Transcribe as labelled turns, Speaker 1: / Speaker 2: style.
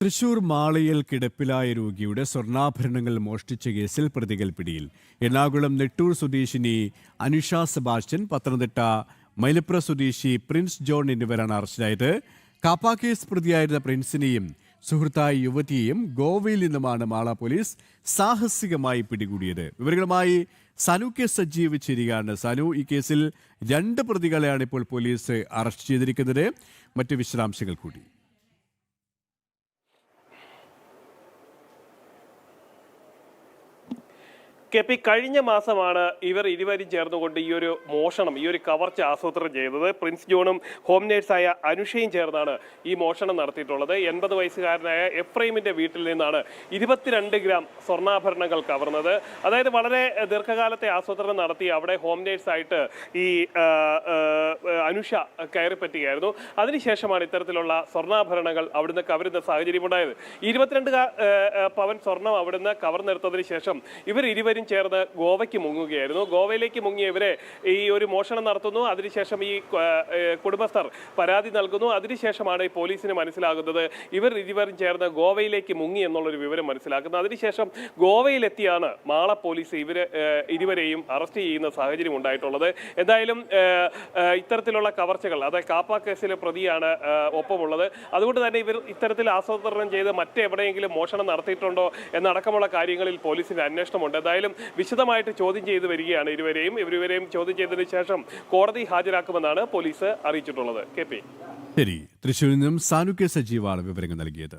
Speaker 1: തൃശൂർ മാളയിൽ കിടപ്പിലായ രോഗിയുടെ സ്വർണ്ണാഭരണങ്ങൾ മോഷ്ടിച്ച കേസിൽ പ്രതികൾ പിടിയിൽ. എറണാകുളം നെട്ടൂർ സ്വദേശിനി അനുഷ സെബാസ്റ്റ്യൻ, പത്തനംതിട്ട മൈലപ്ര സ്വദേശി പ്രിൻസ് ജോൺ എന്നിവരാണ് അറസ്റ്റിലായത്. കാപ്പ കേസ് പ്രതിയായിരുന്ന പ്രിൻസിനെയും സുഹൃത്തായ യുവതിയെയും ഗോവയിൽ നിന്നുമാണ് മാള പോലീസ് സാഹസികമായി പിടികൂടിയത്. വിവരങ്ങളുമായി സനു കെ സജീവ് ചേരുകയാണ്. സനു, ഈ കേസിൽ 2 പ്രതികളെയാണ് ഇപ്പോൾ പോലീസ് അറസ്റ്റ് ചെയ്തിരിക്കുന്നത്. മറ്റ് വിശദാംശങ്ങൾ കൂടി.
Speaker 2: കെപി, കഴിഞ്ഞ മാസമാണ് ഇവർ ഇരുവരും ചേർന്നുകൊണ്ട് ഈ ഒരു കവർച്ച ആസൂത്രണം ചെയ്തത്. പ്രിൻസ് ജോണും ഹോം നേഴ്സായ അനുഷയും ചേർന്നാണ് ഈ മോഷണം നടത്തിയിട്ടുള്ളത്. 80 വയസ്സുകാരനായ എഫ്രൈമിന്റെ വീട്ടിൽ നിന്നാണ് 22 ഗ്രാം സ്വർണ്ണാഭരണങ്ങൾ കവർന്നത്. അതായത് വളരെ ദീർഘകാലത്തെ ആസൂത്രണം നടത്തി അവിടെ ഹോം നേഴ്സായിട്ട് ഈ അനുഷ കയറി പറ്റുകയായിരുന്നു. അതിനുശേഷമാണ് ഇത്തരത്തിലുള്ള സ്വർണ്ണാഭരണങ്ങൾ അവിടുന്ന് കവരുന്ന സാഹചര്യം ഉണ്ടായത്. 22 പവൻ സ്വർണം അവിടുന്ന് കവർന്നെടുത്തതിന് ശേഷം ഇവർ ഇരുവരും ചേർന്ന് ഗോവയ്ക്ക് മുങ്ങുകയായിരുന്നു. ഗോവയിലേക്ക് മുങ്ങിയ ഇവരെ ഈ ഒരു മോഷണം നടത്തുന്നു. അതിനുശേഷം ഈ കുടുംബസ്ഥർ പരാതി നൽകുന്നു. അതിനുശേഷമാണ് ഈ പോലീസിന് മനസ്സിലാകുന്നത് ഇവർ ഇരുവരും ചേർന്ന് ഗോവയിലേക്ക് മുങ്ങി എന്നുള്ളൊരു വിവരം മനസ്സിലാക്കുന്നത്. അതിനുശേഷം ഗോവയിലെത്തിയാണ് മാള പോലീസ് ഇരുവരെയും അറസ്റ്റ് ചെയ്യുന്ന സാഹചര്യം ഉണ്ടായിട്ടുള്ളത്. എന്തായാലും ഇത്തരത്തിലുള്ള കവർച്ചകൾ, അതായത് കാപ്പ കേസിലെ പ്രതിയാണ് ഒപ്പമുള്ളത്. അതുകൊണ്ട് തന്നെ ഇവർ ഇത്തരത്തിൽ ആസൂത്രണം ചെയ്ത് മറ്റെവിടെയെങ്കിലും മോഷണം നടത്തിയിട്ടുണ്ടോ എന്നടക്കമുള്ള കാര്യങ്ങളിൽ പോലീസിന്റെ അന്വേഷണമുണ്ട്. എന്തായാലും വിശദമായിട്ട് ചോദ്യം ചെയ്ത് വരികയാണ് ഇരുവരെയും ചോദ്യം ചെയ്തതിനു ശേഷം കോടതി ഹാജരാക്കുമെന്നാണ് പോലീസ് അറിയിച്ചിട്ടുള്ളത്. K P.
Speaker 1: ശരി, തൃശ്ശൂരിൽ നിന്നും സനു കെ സജീവാണ് വിവരങ്ങൾ നൽകിയത്.